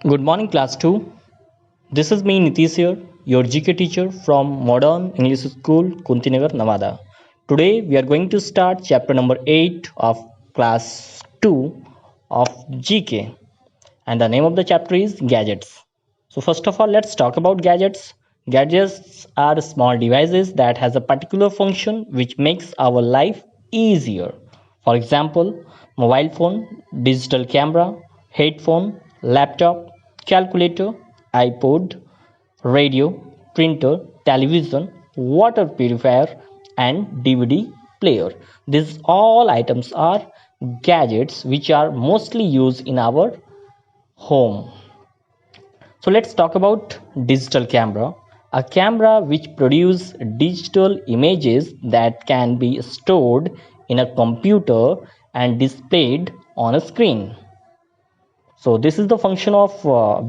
Good morning, class 2. This is me, Nitish here, your GK teacher from Modern English School, Kuntinagar, Nevada. Today, we are going to start chapter number 8 of class 2 of GK, and the name of the chapter is Gadgets. So, first of all, let's talk about gadgets. Gadgets are small devices that has a particular function which makes our life easier. For example, mobile phone, digital camera, headphone, laptop, calculator, iPod, radio, printer, television, water purifier, and DVD player. These all items are gadgets which are mostly used in our home. So let's talk about digital camera. A camera which produces digital images that can be stored in a computer and displayed on a screen. So this is the function of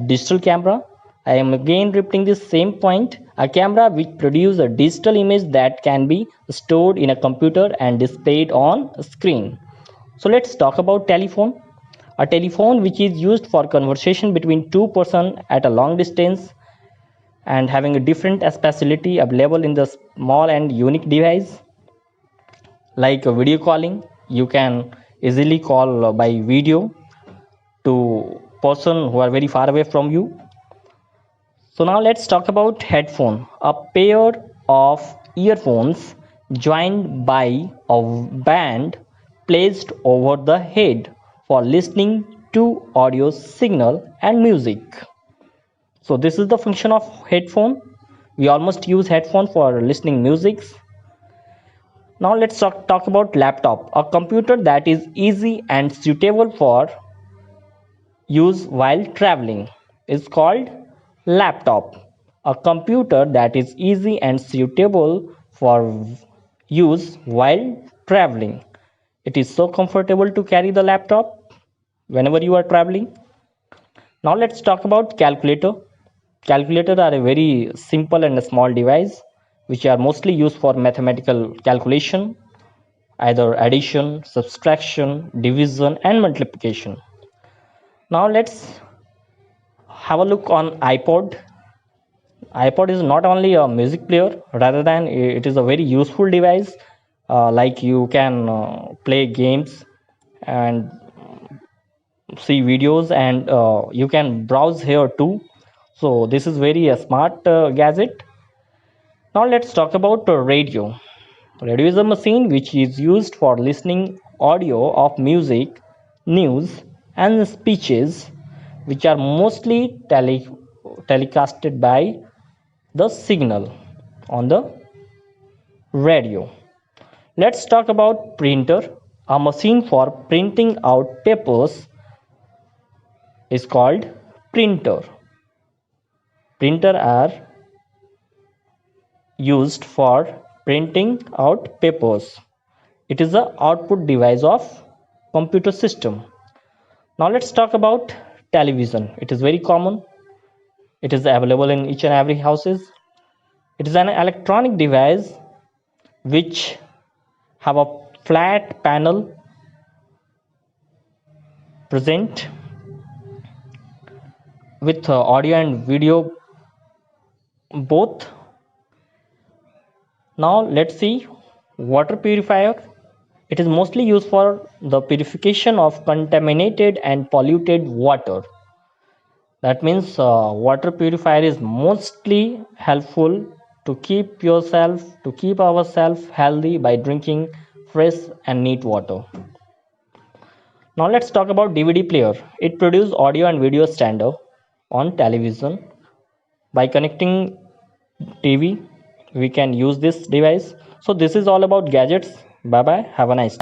digital camera. I am again repeating the same point. A camera which produces a digital image that can be stored in a computer and displayed on a screen. So let's talk about telephone. A telephone which is used for conversation between two persons at a long distance and having a different facility available in the small and unique device like video calling. You can easily call by video to person who are very far away from you. So now let's talk about headphone, a pair of earphones joined by a band placed over the head for listening to audio signal and music. So this is the function of headphone. We almost use headphone for listening music. Now let's talk about laptop, a computer that is easy and suitable for use while traveling is called laptop. A computer that is easy and suitable for use while traveling. It is so comfortable to carry the laptop whenever you are traveling. Now let's talk about calculator. Calculator are a very simple and a small device which are mostly used for mathematical calculation, either addition, subtraction, division and multiplication. Now let's have a look on iPod. iPod is not only a music player, rather than it is a very useful device. Like you can play games and see videos, and you can browse here too. So this is very a smart gadget. Now let's talk about radio. Radio is a machine which is used for listening audio of music, news, and speeches, which are mostly telecasted by the signal on the radio. Let's talk about printer. A machine for printing out papers is called printer. Printer are used for printing out papers. It is the output device of computer system. Now let's talk about television. It is very common. It is available in each and every houses. It is an electronic device which have a flat panel present with audio and video both. Now let's see water purifier. It is mostly used for the purification of contaminated and polluted water. That means water purifier is mostly helpful to keep ourselves healthy by drinking fresh and neat water. Now let's talk about DVD player. It produces audio and video standard on television. By connecting TV, we can use this device. So this is all about gadgets. Bye bye. Have a nice